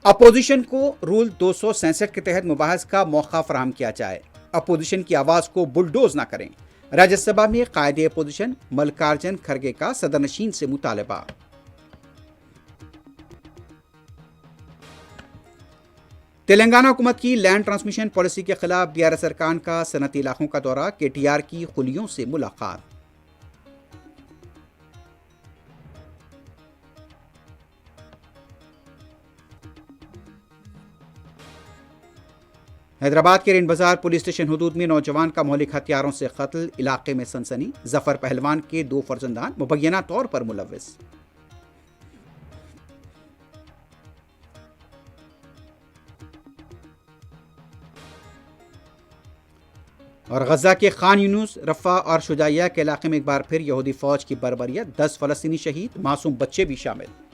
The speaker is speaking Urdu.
اپوزیشن کو رول 267 کے تحت مباحث کا موقع فراہم کیا جائے، اپوزیشن کی آواز کو بلڈوز نہ کریں، راجیہ سبھا میں قائد اپوزیشن ملکارجن کھڑگے کا صدر نشین سے مطالبہ۔ تلنگانہ حکومت کی لینڈ ٹرانسمیشن پالیسی کے خلاف BRS ارکان کا صنعتی علاقوں کا دورہ، KTR کی خلیوں سے ملاقات۔ حیدرآباد کے رین بازار پولیس اسٹیشن حدود میں نوجوان کا مہلک ہتھیاروں سے قتل، علاقے میں سنسنی، ظفر پہلوان کے 2 فرزندان مبینہ طور پر ملوث۔ اور غزہ کے خان یونس، رفح اور شجاعیہ کے علاقے میں ایک بار پھر یہودی فوج کی بربریت، 10 فلسطینی شہید، معصوم بچے بھی شامل۔